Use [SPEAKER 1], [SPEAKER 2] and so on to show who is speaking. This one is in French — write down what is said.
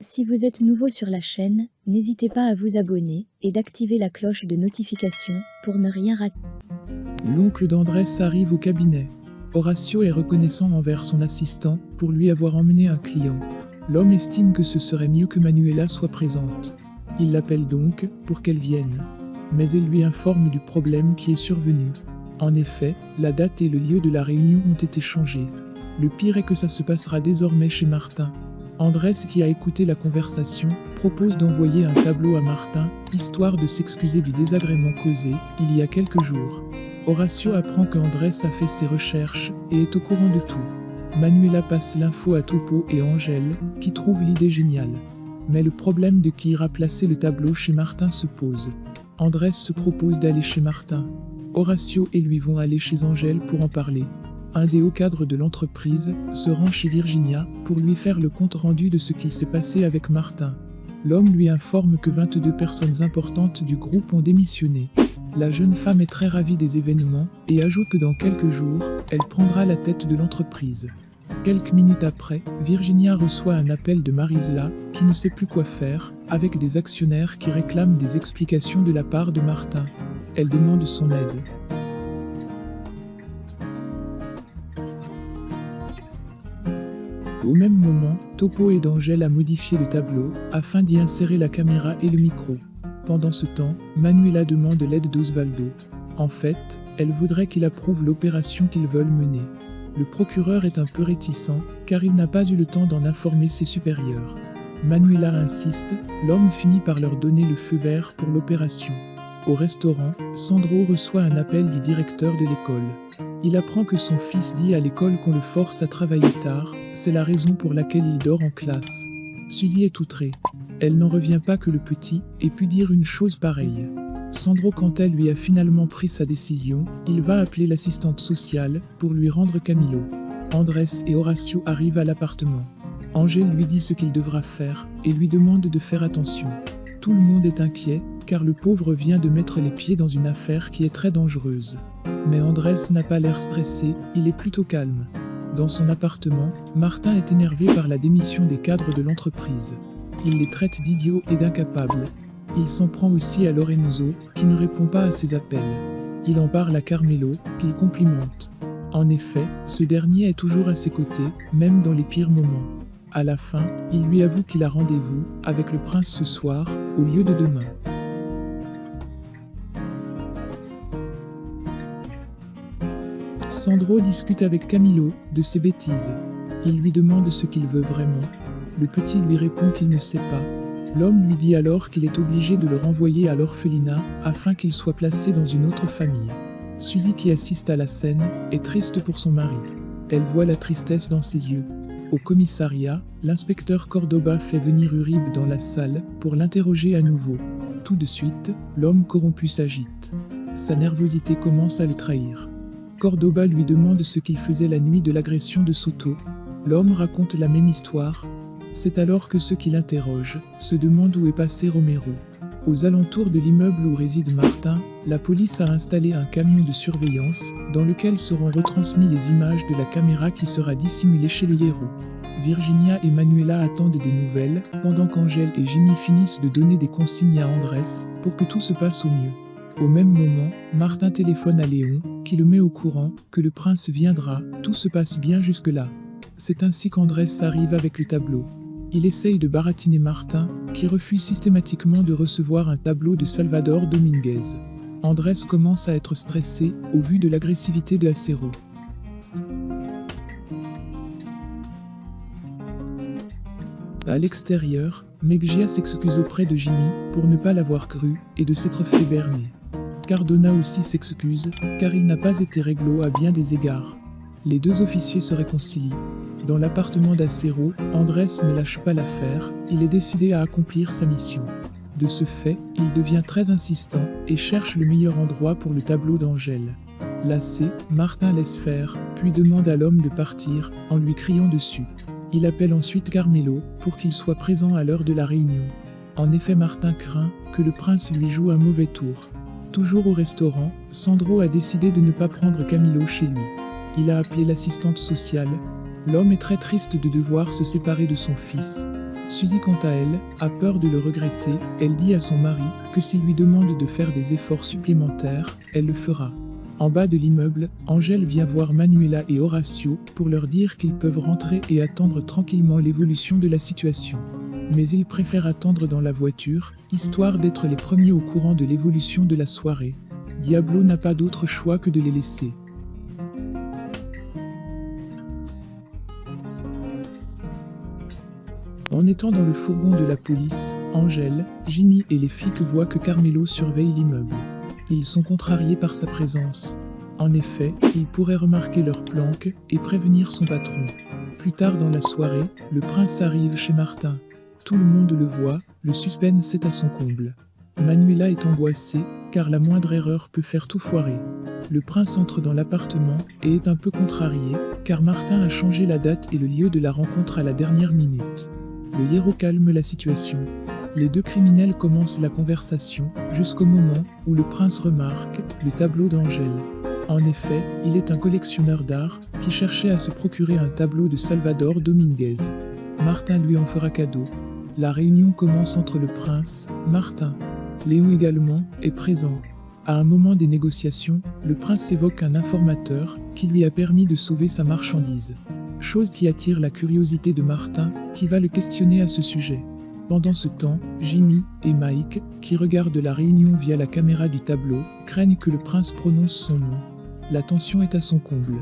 [SPEAKER 1] Si vous êtes nouveau sur la chaîne, n'hésitez pas à vous abonner et d'activer la cloche de notification pour ne rien rater.
[SPEAKER 2] L'oncle d'Andrés arrive au cabinet. Horacio est reconnaissant envers son assistant pour lui avoir emmené un client. L'homme estime que ce serait mieux que Manuela soit présente. Il l'appelle donc pour qu'elle vienne. Mais elle lui informe du problème qui est survenu. En effet, la date et le lieu de la réunion ont été changés. Le pire est que ça se passera désormais chez Martin. Andrés, qui a écouté la conversation, propose d'envoyer un tableau à Martin, histoire de s'excuser du désagrément causé il y a quelques jours. Horacio apprend qu'Andrés a fait ses recherches et est au courant de tout. Manuela passe l'info à Topo et Angèle, qui trouvent l'idée géniale. Mais le problème de qui ira placer le tableau chez Martin se pose. Andrés se propose d'aller chez Martin. Horacio et lui vont aller chez Angèle pour en parler. Un des hauts cadres de l'entreprise se rend chez Virginia pour lui faire le compte rendu de ce qui s'est passé avec Martin. L'homme lui informe que 22 personnes importantes du groupe ont démissionné. La jeune femme est très ravie des événements et ajoute que dans quelques jours, elle prendra la tête de l'entreprise. Quelques minutes après, Virginia reçoit un appel de Marisla, qui ne sait plus quoi faire, avec des actionnaires qui réclament des explications de la part de Martin. Elle demande son aide. Au même moment, Topo aide Angèle à modifier le tableau, afin d'y insérer la caméra et le micro. Pendant ce temps, Manuela demande l'aide d'Osvaldo. En fait, elle voudrait qu'il approuve l'opération qu'ils veulent mener. Le procureur est un peu réticent, car il n'a pas eu le temps d'en informer ses supérieurs. Manuela insiste, l'homme finit par leur donner le feu vert pour l'opération. Au restaurant, Sandro reçoit un appel du directeur de l'école. Il apprend que son fils dit à l'école qu'on le force à travailler tard, c'est la raison pour laquelle il dort en classe. Suzy est outrée. Elle n'en revient pas que le petit ait pu dire une chose pareille. Sandro, quand elle lui a finalement pris sa décision, il va appeler l'assistante sociale pour lui rendre Camilo. Andrés et Horacio arrivent à l'appartement. Angèle lui dit ce qu'il devra faire et lui demande de faire attention. Tout le monde est inquiet, car le pauvre vient de mettre les pieds dans une affaire qui est très dangereuse. Mais Andrés n'a pas l'air stressé, il est plutôt calme. Dans son appartement, Martin est énervé par la démission des cadres de l'entreprise. Il les traite d'idiots et d'incapables. Il s'en prend aussi à Lorenzo, qui ne répond pas à ses appels. Il en parle à Carmelo, qu'il complimente. En effet, ce dernier est toujours à ses côtés, même dans les pires moments. À la fin, il lui avoue qu'il a rendez-vous avec le prince ce soir, au lieu de demain. Sandro discute avec Camilo de ses bêtises. Il lui demande ce qu'il veut vraiment. Le petit lui répond qu'il ne sait pas. L'homme lui dit alors qu'il est obligé de le renvoyer à l'orphelinat afin qu'il soit placé dans une autre famille. Suzy, qui assiste à la scène, est triste pour son mari. Elle voit la tristesse dans ses yeux. Au commissariat, l'inspecteur Cordoba fait venir Uribe dans la salle pour l'interroger à nouveau. Tout de suite, l'homme corrompu s'agite. Sa nervosité commence à le trahir. Cordoba lui demande ce qu'il faisait la nuit de l'agression de Soto. L'homme raconte la même histoire. C'est alors que ceux qui l'interrogent se demandent où est passé Romero. Aux alentours de l'immeuble où réside Martin, la police a installé un camion de surveillance dans lequel seront retransmises les images de la caméra qui sera dissimulée chez le héros. Virginia et Manuela attendent des nouvelles, pendant qu'Angèle et Jimmy finissent de donner des consignes à Andrés pour que tout se passe au mieux. Au même moment, Martin téléphone à Léon, qui le met au courant que le prince viendra, tout se passe bien jusque-là. C'est ainsi qu'Andrés arrive avec le tableau. Il essaye de baratiner Martin, qui refuse systématiquement de recevoir un tableau de Salvador Dominguez. Andrés commence à être stressé au vu de l'agressivité de Acero. À l'extérieur, Mejía s'excuse auprès de Jimmy pour ne pas l'avoir cru et de s'être fait berner. Cardona aussi s'excuse, car il n'a pas été réglo à bien des égards. Les deux officiers se réconcilient. Dans l'appartement d'Acero, Andrés ne lâche pas l'affaire, il est décidé à accomplir sa mission. De ce fait, il devient très insistant et cherche le meilleur endroit pour le tableau d'Angèle. Lassé, Martin laisse faire, puis demande à l'homme de partir, en lui criant dessus. Il appelle ensuite Carmelo pour qu'il soit présent à l'heure de la réunion. En effet, Martin craint que le prince lui joue un mauvais tour. Toujours au restaurant, Sandro a décidé de ne pas prendre Camilo chez lui. Il a appelé l'assistante sociale. L'homme est très triste de devoir se séparer de son fils. Suzy, quant à elle, a peur de le regretter. Elle dit à son mari que s'il lui demande de faire des efforts supplémentaires, elle le fera. En bas de l'immeuble, Angèle vient voir Manuela et Horacio pour leur dire qu'ils peuvent rentrer et attendre tranquillement l'évolution de la situation. Mais ils préfèrent attendre dans la voiture, histoire d'être les premiers au courant de l'évolution de la soirée. Diablo n'a pas d'autre choix que de les laisser. En étant dans le fourgon de la police, Angèle, Jimmy et les flics voient que Carmelo surveille l'immeuble. Ils sont contrariés par sa présence. En effet, il pourrait remarquer leur planque et prévenir son patron. Plus tard dans la soirée, le prince arrive chez Martin. Tout le monde le voit, le suspense est à son comble. Manuela est angoissée, car la moindre erreur peut faire tout foirer. Le prince entre dans l'appartement et est un peu contrarié, car Martin a changé la date et le lieu de la rencontre à la dernière minute. Le héros calme la situation. Les deux criminels commencent la conversation, jusqu'au moment où le prince remarque le tableau d'Angèle. En effet, il est un collectionneur d'art qui cherchait à se procurer un tableau de Salvador Dominguez. Martin lui en fera cadeau. La réunion commence entre le prince, Martin. Léon également est présent. À un moment des négociations, le prince évoque un informateur qui lui a permis de sauver sa marchandise. Chose qui attire la curiosité de Martin, qui va le questionner à ce sujet. Pendant ce temps, Jimmy et Mike, qui regardent la réunion via la caméra du tableau, craignent que le prince prononce son nom. La tension est à son comble.